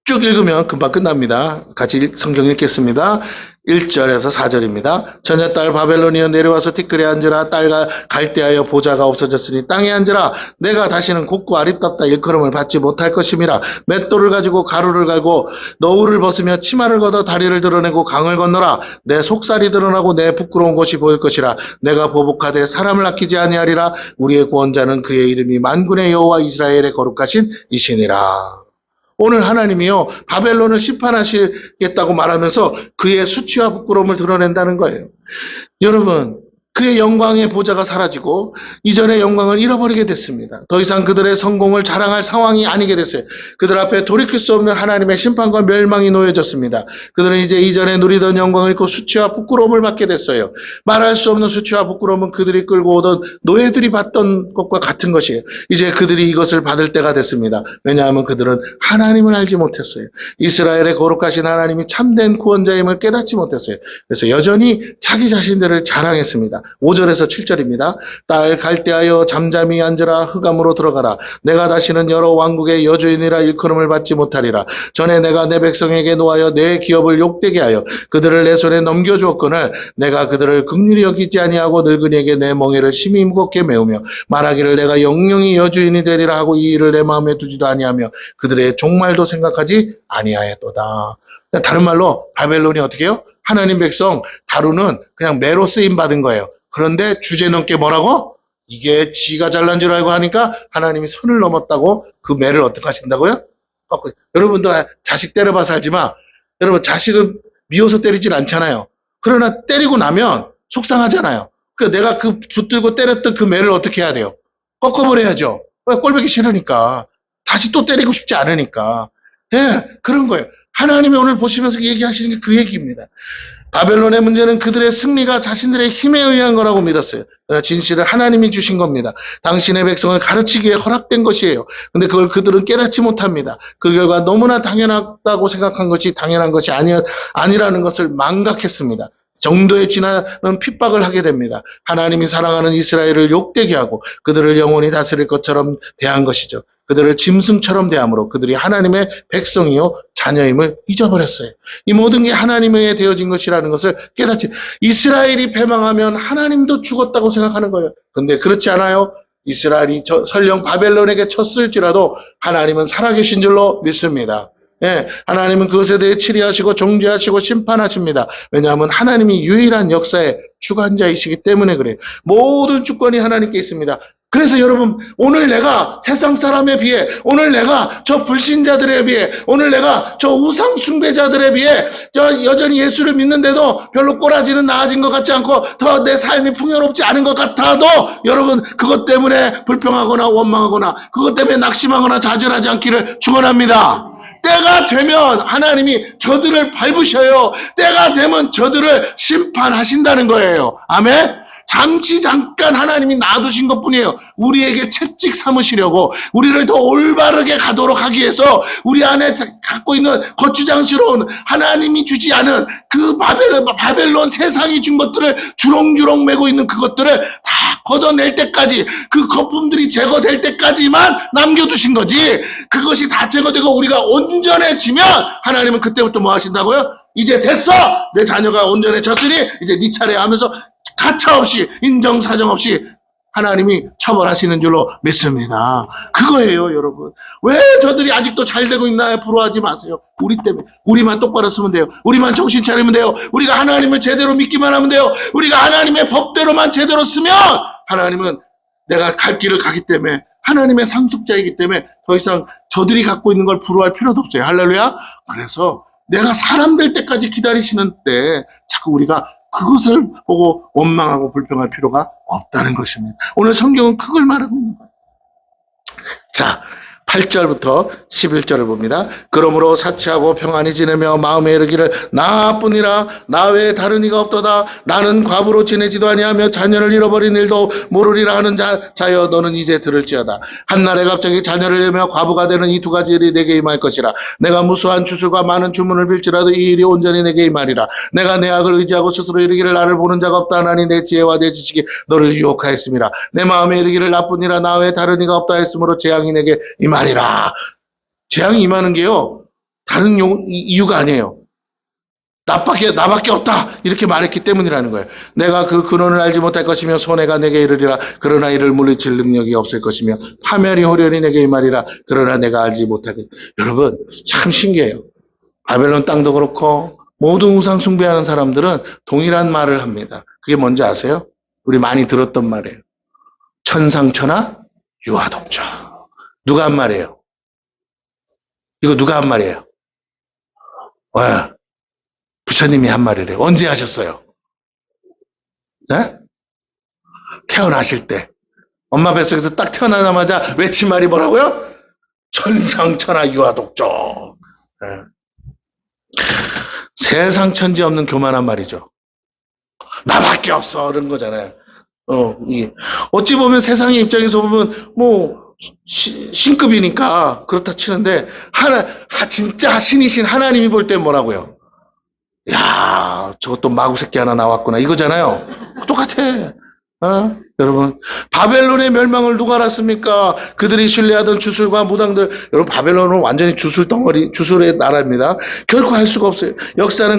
A: 쭉 읽으면 금방 끝납니다. 같이 성경 읽겠습니다. 1절에서 4절입니다. 처녀딸 바벨론이여 내려와서 티끌에 앉으라. 딸과 갈대하여 보좌가 없어졌으니 땅에 앉으라. 내가 다시는 곱고 아리따다 일컬음을 받지 못할 것임이라. 맷돌을 가지고 가루를 갈고 너울을 벗으며 치마를 걷어 다리를 드러내고 강을 건너라. 내 속살이 드러나고 내 부끄러운 것이 보일 것이라. 내가 보복하되 사람을 아끼지 아니하리라. 우리의 구원자는 그의 이름이 만군의 여호와 이스라엘의 거룩하신 이시니라. 오늘 하나님이요 바벨론을 심판하시겠다고 말하면서 그의 수치와 부끄러움을 드러낸다는 거예요. 여러분, 그의 영광의 보좌가 사라지고 이전의 영광을 잃어버리게 됐습니다. 더 이상 그들의 성공을 자랑할 상황이 아니게 됐어요. 그들 앞에 돌이킬 수 없는 하나님의 심판과 멸망이 놓여졌습니다. 그들은 이제 이전에 누리던 영광을 잃고 수치와 부끄러움을 받게 됐어요. 말할 수 없는 수치와 부끄러움은 그들이 끌고 오던 노예들이 받던 것과 같은 것이에요. 이제 그들이 이것을 받을 때가 됐습니다. 왜냐하면 그들은 하나님을 알지 못했어요. 이스라엘의 거룩하신 하나님이 참된 구원자임을 깨닫지 못했어요. 그래서 여전히 자기 자신들을 자랑했습니다. 5절에서 7절입니다. 딸 갈대하여 잠잠히 앉으라. 흑암으로 들어가라. 내가 다시는 여러 왕국의 여주인이라 일컬음을 받지 못하리라. 전에 내가 내 백성에게 노하여 내 기업을 욕되게 하여 그들을 내 손에 넘겨주었거늘 내가 그들을 긍휼히 여기지 아니하고 늙은이에게 내 멍에를 심히 무겁게 메우며 말하기를 내가 영영이 여주인이 되리라 하고 이 일을 내 마음에 두지도 아니하며 그들의 종말도 생각하지 아니하였도다. 다른 말로 바벨론이 어떻게 해요? 하나님 백성 다루는 그냥 매로 쓰임 받은 거예요. 그런데 주제 넘게 뭐라고? 이게 지가 잘난 줄 알고 하니까 하나님이 선을 넘었다고 그 매를 어떻게 하신다고요? 여러분도 자식 때려봐서 알지만 여러분 자식은 미워서 때리질 않잖아요. 그러나 때리고 나면 속상하잖아요. 그러니까 내가 그 붙들고 때렸던 그 매를 어떻게 해야 돼요? 꺾어버려야죠. 꼴보기 싫으니까. 다시 또 때리고 싶지 않으니까. 예, 그런 거예요. 하나님이 오늘 보시면서 얘기하시는 게 그 얘기입니다. 바벨론의 문제는 그들의 승리가 자신들의 힘에 의한 거라고 믿었어요. 진실을 하나님이 주신 겁니다. 당신의 백성을 가르치기에 허락된 것이에요. 근데 그걸 그들은 깨닫지 못합니다. 그 결과 너무나 당연하다고 생각한 것이 당연한 것이 아니라는 것을 망각했습니다. 정도에 지나는 핍박을 하게 됩니다. 하나님이 사랑하는 이스라엘을 욕되게 하고 그들을 영원히 다스릴 것처럼 대한 것이죠. 그들을 짐승처럼 대함으로 그들이 하나님의 백성이요 자녀임을 잊어버렸어요. 이 모든 게 하나님에 되어진 것이라는 것을 깨닫지. 이스라엘이 패망하면 하나님도 죽었다고 생각하는 거예요. 근데 그렇지 않아요. 이스라엘이 설령 바벨론에게 쳤을지라도 하나님은 살아계신 줄로 믿습니다. 예, 하나님은 그것에 대해 치리하시고 정죄하시고 심판하십니다. 왜냐하면 하나님이 유일한 역사의 주관자이시기 때문에 그래요. 모든 주권이 하나님께 있습니다. 그래서 여러분 오늘 내가 세상 사람에 비해 오늘 내가 저 불신자들에 비해 오늘 내가 저 우상 숭배자들에 비해 저 여전히 예수를 믿는데도 별로 꼬라지는 나아진 것 같지 않고 더 내 삶이 풍요롭지 않은 것 같아도 여러분 그것 때문에 불평하거나 원망하거나 그것 때문에 낙심하거나 좌절하지 않기를 축원합니다. 때가 되면 하나님이 저들을 밟으셔요. 때가 되면 저들을 심판하신다는 거예요. 아멘. 잠깐 하나님이 놔두신 것뿐이에요. 우리에게 채찍 삼으시려고 우리를 더 올바르게 가도록 하기 위해서 우리 안에 갖고 있는 거추장스러운 하나님이 주지 않은 그 바벨론 세상이 준 것들을 주렁주렁 메고 있는 그것들을 다 걷어낼 때까지 그 거품들이 제거될 때까지만 남겨두신 거지. 그것이 다 제거되고 우리가 온전해지면 하나님은 그때부터 뭐 하신다고요? 이제 됐어! 내 자녀가 온전해졌으니 이제 네 차례 하면서 가차 없이 인정사정 없이 하나님이 처벌하시는 줄로 믿습니다. 그거예요, 여러분. 왜 저들이 아직도 잘 되고 있나요? 부러워하지 마세요. 우리 때문에. 우리만 똑바로 쓰면 돼요. 우리만 정신 차리면 돼요. 우리가 하나님을 제대로 믿기만 하면 돼요. 우리가 하나님의 법대로만 제대로 쓰면 하나님은 내가 갈 길을 가기 때문에 하나님의 상속자이기 때문에 더 이상 저들이 갖고 있는 걸 부러워할 필요도 없어요. 할렐루야. 그래서 내가 사람 될 때까지 기다리시는 때 자꾸 우리가 그것을 보고 원망하고 불평할 필요가 없다는 것입니다. 오늘 성경은 그걸 말하고 있는 거예요. 자, 8절부터 11절을 봅니다. 그러므로 사치하고 평안히 지내며 마음에 이르기를 나뿐이라 나 외에 다른 이가 없도다. 나는 과부로 지내지도 아니하며 자녀를 잃어버린 일도 모르리라 하는 자여 너는 이제 들을지어다. 한날에 갑자기 자녀를 잃으며 과부가 되는 이 두 가지 일이 내게 임할 것이라. 내가 무수한 주술과 많은 주문을 빌지라도 이 일이 온전히 내게 임하리라. 내가 내 악을 의지하고 스스로 이르기를 나를 보는 자가 없다 하나니 내 지혜와 내 지식이 너를 유혹하였음이라. 내 마음에 이르기를 나뿐이라 나 외에 다른 이가 없다 했으므로 재앙이 내게 임하리라. 재앙이 임하는 게요, 다른 이유가 아니에요. 나밖에 없다 이렇게 말했기 때문이라는 거예요. 내가 그 근원을 알지 못할 것이며 손해가 내게 이르리라. 그러나 이를 물리칠 능력이 없을 것이며 파멸이 호련히 내게 임하리라. 그러나 내가 알지 못하게. 여러분 참 신기해요. 바벨론 땅도 그렇고 모든 우상 숭배하는 사람들은 동일한 말을 합니다. 그게 뭔지 아세요? 우리 많이 들었던 말이에요. 천상천하 유아독조. 누가 한 말이에요? 이거 누가 한 말이에요? 와, 부처님이 한 말이래요. 언제 하셨어요? 네? 태어나실 때. 엄마 뱃속에서 딱 태어나자마자 외친 말이 뭐라고요? 천상천하 유아독조. 네. 세상 천지 없는 교만한 말이죠. 나밖에 없어. 그런 거잖아요. 어찌 보면 세상의 입장에서 보면, 신급이니까 그렇다 치는데, 진짜 신이신 하나님이 볼 때 뭐라고요? 야, 저것도 마구 새끼 하나 나왔구나. 이거잖아요. 똑같아. 여러분, 바벨론의 멸망을 누가 알았습니까? 그들이 신뢰하던 주술과 무당들. 여러분, 바벨론은 완전히 주술의 나라입니다. 결코 할 수가 없어요. 역사는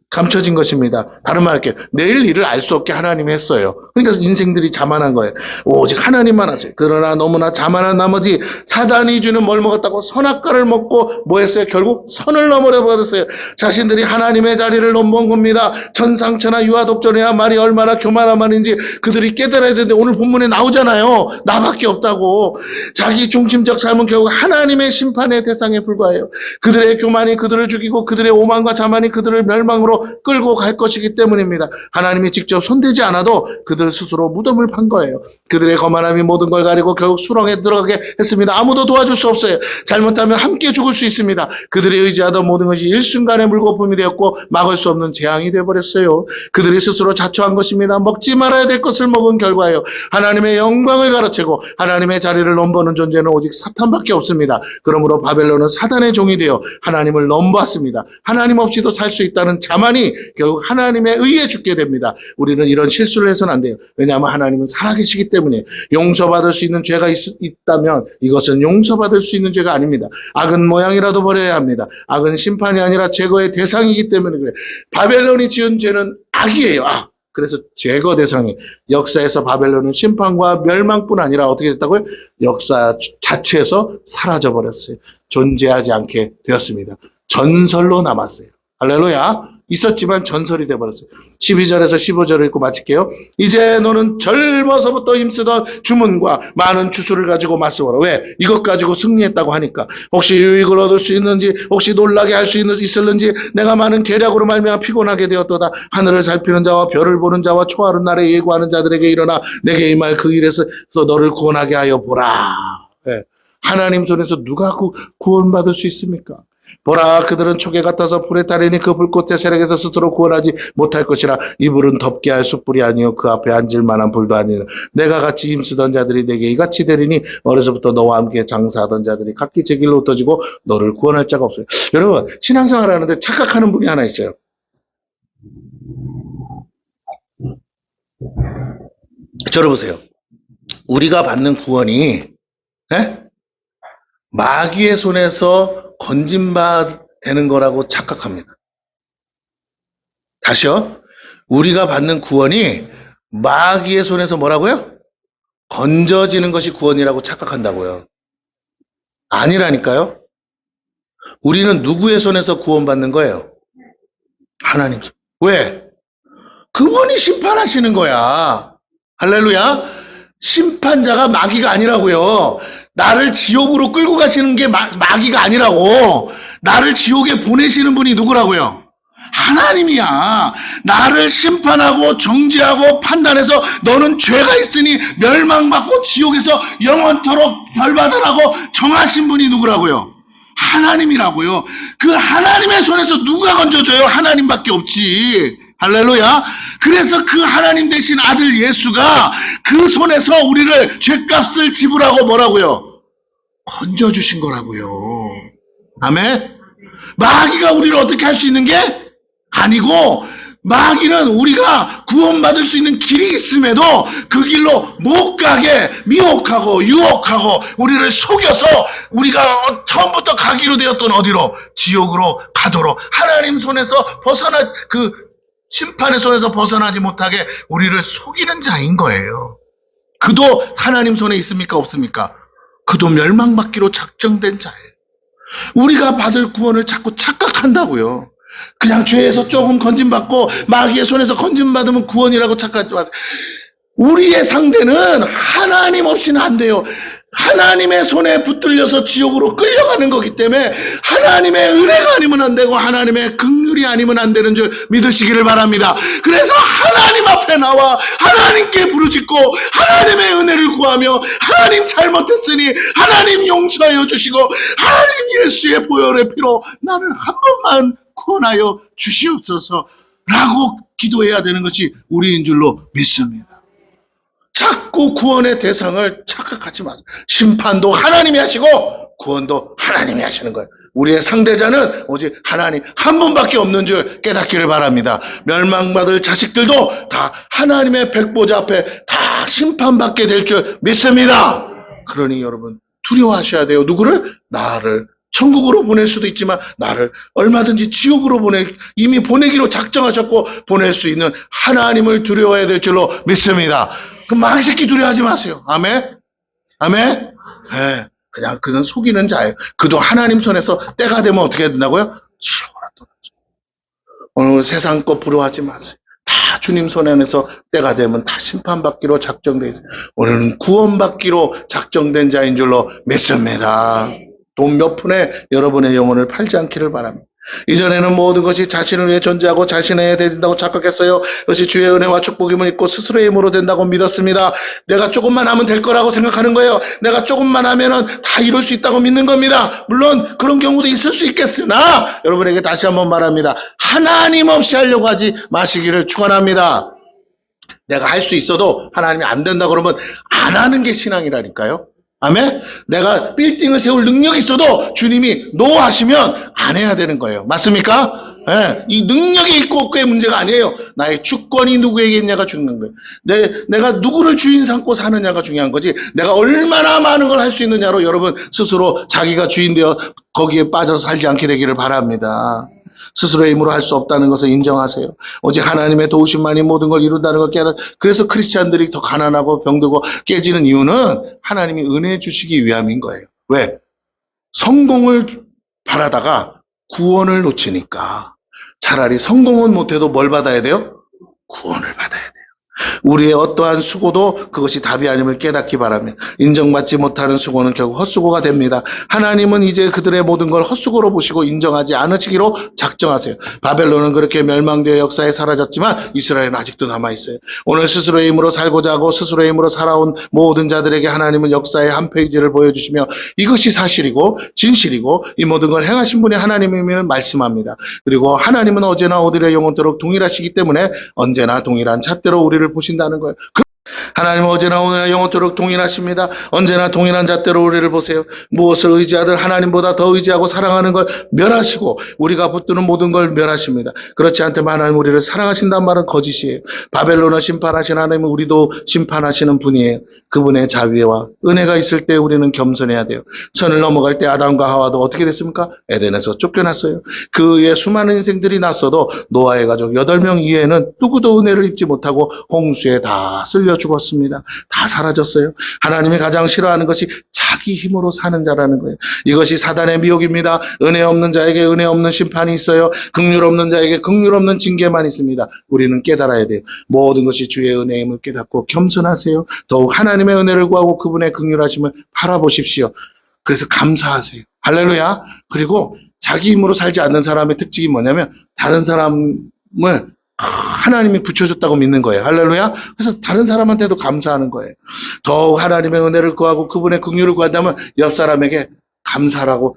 A: 감춰진 것입니다. 다른 말 할게요. 내일 일을 알 수 없게 하나님이 했어요. 그러니까 인생들이 자만한 거예요. 오직 하나님만 하세요. 그러나 너무나 자만한 나머지 사단이 주는 뭘 먹었다고 선악과를 먹고 뭐 했어요? 결국 선을 넘어버렸어요. 자신들이 하나님의 자리를 넘본 겁니다. 천상천하 유아독존이란 말이 얼마나 교만한 말인지 그들이 깨달아야 되는데 오늘 본문에 나오잖아요. 나밖에 없다고. 자기 중심적 삶은 결국 하나님의 심판의 대상에 불과해요. 그들의 교만이 그들을 죽이고 그들의 오만과 자만이 그들을 멸망으로 끌고 갈 것이기 때문입니다. 하나님이 직접 손대지 않아도 그들 스스로 무덤을 판 거예요. 그들의 거만함이 모든 걸 가리고 결국 수렁에 들어가게 했습니다. 아무도 도와줄 수 없어요. 잘못하면 함께 죽을 수 있습니다. 그들이 의지하던 모든 것이 일순간에 물거품이 되었고 막을 수 없는 재앙이 되어버렸어요. 그들이 스스로 자초한 것입니다. 먹지 말아야 될 것을 먹은 결과예요. 하나님의 영광을 가로채고 하나님의 자리를 넘보는 존재는 오직 사탄밖에 없습니다. 그러므로 바벨론은 사단의 종이 되어 하나님을 넘보았습니다. 하나님 없이도 살 수 있다는 자만이 결국 하나님의 의에 죽게 됩니다. 우리는 이런 실수를 해서는 안 돼요. 왜냐하면 하나님은 살아계시기 때문에. 용서받을 수 있는 죄가 있다면 이것은 용서받을 수 있는 죄가 아닙니다. 악은 모양이라도 버려야 합니다. 악은 심판이 아니라 제거의 대상이기 때문에 그래요. 바벨론이 지은 죄는 악이에요. 악. 그래서 제거 대상이 역사에서 바벨론은 심판과 멸망뿐 아니라 어떻게 됐다고요? 역사 자체에서 사라져버렸어요. 존재하지 않게 되었습니다. 전설로 남았어요. 할렐루야. 있었지만 전설이 되어버렸어요. 12절에서 15절을 읽고 마칠게요. 이제 너는 젊어서부터 힘쓰던 주문과 많은 주술을 가지고 맞서거라. 왜? 이것 가지고 승리했다고 하니까. 혹시 유익을 얻을 수 있는지, 혹시 놀라게 할 수 있을는지, 내가 많은 계략으로 말미암아 피곤하게 되었도다. 하늘을 살피는 자와 별을 보는 자와 초하룻 날에 예고하는 자들에게 일어나 내게 임할 그 일에서 너를 구원하게 하여 보라. 네. 하나님 손에서 누가 구원받을 수 있습니까? 보라, 그들은 초계 같아서 불에 타리니 그 불꽃의 세력에서 스스로 구원하지 못할 것이라. 이 불은 덮게 할 숯불이 아니요 그 앞에 앉을 만한 불도 아니라. 내가 같이 힘쓰던 자들이 내게 이같이 되리니 어려서부터 너와 함께 장사하던 자들이 각기 제 길로 흩어지고 너를 구원할 자가 없어요. 여러분, 신앙생활 하는데 착각하는 분이 하나 있어요. 들어보세요. 우리가 받는 구원이 마귀의 손에서 건진받는 거라고 착각합니다. 다시요. 우리가 받는 구원이 마귀의 손에서 뭐라고요? 건져지는 것이 구원이라고 착각한다고요. 아니라니까요. 우리는 누구의 손에서 구원받는 거예요? 하나님 손. 왜? 그분이 심판하시는 거야. 할렐루야. 심판자가 마귀가 아니라고요. 나를 지옥으로 끌고 가시는 게 마귀가 아니라고. 나를 지옥에 보내시는 분이 누구라고요? 하나님이야. 나를 심판하고 정죄하고 판단해서 너는 죄가 있으니 멸망받고 지옥에서 영원토록 벌받으라고 정하신 분이 누구라고요? 하나님이라고요. 그 하나님의 손에서 누가 건져줘요? 하나님밖에 없지. 할렐루야. 그래서 그 하나님 대신 아들 예수가 그 손에서 우리를 죄값을 지불하고 뭐라고요? 건져주신 거라고요. 아멘. 마귀가 우리를 어떻게 할 수 있는 게 아니고, 마귀는 우리가 구원받을 수 있는 길이 있음에도 그 길로 못 가게 미혹하고 유혹하고 우리를 속여서 우리가 처음부터 가기로 되었던 어디로? 지옥으로 가도록 하나님 손에서 그 심판의 손에서 벗어나지 못하게 우리를 속이는 자인 거예요. 그도 하나님 손에 있습니까? 없습니까? 그도 멸망받기로 작정된 자예요. 우리가 받을 구원을 자꾸 착각한다고요. 그냥 죄에서 조금 건진받고 마귀의 손에서 건진받으면 구원이라고 착각하지 마세요. 우리의 상대는 하나님 없이는 안 돼요. 하나님의 손에 붙들려서 지옥으로 끌려가는 거기 때문에 하나님의 은혜가 아니면 안 되고 하나님의 긍휼이 아니면 안 되는 줄 믿으시기를 바랍니다. 그래서 하나님 앞에 나와 하나님께 부르짖고 하나님의 은혜를 구하며 하나님 잘못했으니 하나님 용서하여 주시고 하나님 예수의 보혈의 피로 나를 한 번만 구원하여 주시옵소서 라고 기도해야 되는 것이 우리인 줄로 믿습니다. 자꾸 구원의 대상을 착각하지 마세요. 심판도 하나님이 하시고 구원도 하나님이 하시는 거예요. 우리의 상대자는 오직 하나님 한 분밖에 없는 줄 깨닫기를 바랍니다. 멸망받을 자식들도 다 하나님의 백보자 앞에 다 심판받게 될 줄 믿습니다. 그러니 여러분 두려워하셔야 돼요. 누구를? 나를. 천국으로 보낼 수도 있지만 나를 얼마든지 지옥으로 이미 보내기로 작정하셨고 보낼 수 있는 하나님을 두려워해야 될 줄로 믿습니다. 그럼 마귀 새끼 두려워하지 마세요. 아멘? 아멘? 네, 그냥 그는 속이는 자예요. 그도 하나님 손에서 때가 되면 어떻게 된다고요? 지옥으로 떨어져. 오늘 세상 것 부러워하지 마세요. 다 주님 손 안에서 때가 되면 다 심판받기로 작정되어 있어요. 오늘은 구원받기로 작정된 자인 줄로 믿습니다. 돈 몇 푼에 여러분의 영혼을 팔지 않기를 바랍니다. 이전에는 모든 것이 자신을 위해 존재하고 자신에 의해 된다고 착각했어요. 그것이 주의 은혜와 축복임을 믿고 스스로의 힘으로 된다고 믿었습니다. 내가 조금만 하면 될 거라고 생각하는 거예요. 내가 조금만 하면은 다 이룰 수 있다고 믿는 겁니다. 물론 그런 경우도 있을 수 있겠으나 여러분에게 다시 한번 말합니다. 하나님 없이 하려고 하지 마시기를 축원합니다. 내가 할 수 있어도 하나님이 안 된다 그러면 안 하는 게 신앙이라니까요. 아멘? 내가 빌딩을 세울 능력이 있어도 주님이 노 하시면 안 해야 되는 거예요. 맞습니까? 예, 이 능력이 있고 없고의 문제가 아니에요. 나의 주권이 누구에게 있냐가 중요한 거예요. 내가 누구를 주인 삼고 사느냐가 중요한 거지. 내가 얼마나 많은 걸 할 수 있느냐로 여러분 스스로 자기가 주인 되어 거기에 빠져서 살지 않게 되기를 바랍니다. 스스로의 힘으로 할 수 없다는 것을 인정하세요. 오직 하나님의 도우심만이 모든 걸 이룬다는 걸 깨달아. 그래서 크리스찬들이 더 가난하고 병들고 깨지는 이유는 하나님이 은혜 주시기 위함인 거예요. 왜? 성공을 바라다가 구원을 놓치니까 차라리 성공은 못해도 뭘 받아야 돼요? 구원을 받아야 돼요. 우리의 어떠한 수고도 그것이 답이 아님을 깨닫기 바랍니다. 인정받지 못하는 수고는 결국 헛수고가 됩니다. 하나님은 이제 그들의 모든 걸 헛수고로 보시고 인정하지 않으시기로 작정하세요. 바벨론은 그렇게 멸망되어 역사에 사라졌지만 이스라엘은 아직도 남아있어요. 오늘 스스로의 힘으로 살고자 하고 스스로의 힘으로 살아온 모든 자들에게 하나님은 역사의 한 페이지를 보여주시며 이것이 사실이고 진실이고 이 모든 걸 행하신 분이 하나님임을 말씀합니다. 그리고 하나님은 어제나 오늘의 영원토록 동일하시기 때문에 언제나 동일한 잣대로 우리를 보신다는 거예요. 하나님은 어제나 오늘나 영원토록 동일하십니다. 언제나 동일한 잣대로 우리를 보세요. 무엇을 의지하든 하나님보다 더 의지하고 사랑하는 걸 멸하시고 우리가 붙드는 모든 걸 멸하십니다. 그렇지 않다면 하나님 우리를 사랑하신다는 말은 거짓이에요. 바벨론을 심판하신 하나님은 우리도 심판하시는 분이에요. 그분의 자비와 은혜가 있을 때 우리는 겸손해야 돼요. 선을 넘어갈 때 아담과 하와도 어떻게 됐습니까? 에덴에서 쫓겨났어요. 그 위에 수많은 인생들이 났어도 노아의 가족 8명 이외에는 누구도 은혜를 입지 못하고 홍수에 다 쓸려 죽었습니다. 다 사라졌어요. 하나님이 가장 싫어하는 것이 자기 힘으로 사는 자라는 거예요. 이것이 사단의 미혹입니다. 은혜 없는 자에게 은혜 없는 심판이 있어요. 긍휼 없는 자에게 긍휼 없는 징계만 있습니다. 우리는 깨달아야 돼요. 모든 것이 주의 은혜임을 깨닫고 겸손하세요. 더욱 하나님의 은혜를 구하고 그분의 긍휼하심을 바라보십시오. 그래서 감사하세요. 할렐루야. 그리고 자기 힘으로 살지 않는 사람의 특징이 뭐냐면 다른 사람을 하나님이 붙여줬다고 믿는 거예요. 할렐루야. 그래서 다른 사람한테도 감사하는 거예요. 더욱 하나님의 은혜를 구하고 그분의 긍휼을 구한다면 옆 사람에게 감사라고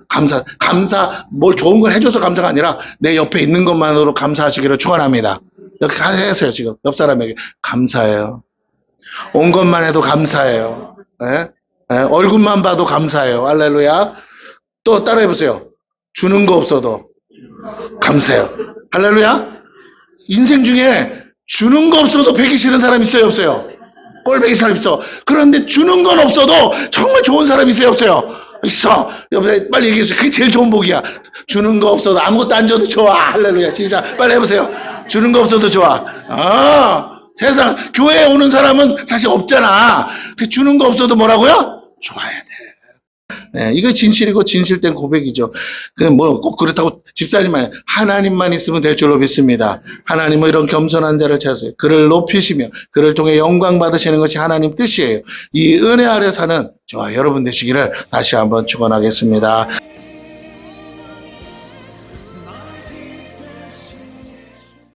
A: 뭘 좋은 걸 해줘서 감사가 아니라 내 옆에 있는 것만으로 감사하시기를 축원합니다. 이렇게 하세요. 지금 옆 사람에게 감사해요. 온 것만 해도 감사해요. 예? 예, 얼굴만 봐도 감사해요. 할렐루야. 또 따라해보세요. 주는 거 없어도 감사해요. 할렐루야. 인생 중에 주는 거 없어도 배기 싫은 사람 있어요, 없어요? 꼴배기 사람 있어. 그런데 주는 건 없어도 정말 좋은 사람 있어요, 없어요? 있어. 여보세요, 빨리 얘기해주세요. 그게 제일 좋은 복이야. 주는 거 없어도 아무것도 안 줘도 좋아. 할렐루야. 시작. 빨리 해보세요. 주는 거 없어도 좋아. 세상 교회에 오는 사람은 사실 없잖아. 주는 거 없어도 뭐라고요? 좋아야 돼. 네, 이거 진실이고 진실된 고백이죠. 뭐 꼭 그렇다고 집사님만 하나님만 있으면 될 줄로 믿습니다. 하나님은 이런 겸손한 자를 찾으세요. 그를 높이시며 그를 통해 영광 받으시는 것이 하나님 뜻이에요. 이 은혜 아래 사는 저와 여러분 되시기를 다시 한번 축원하겠습니다.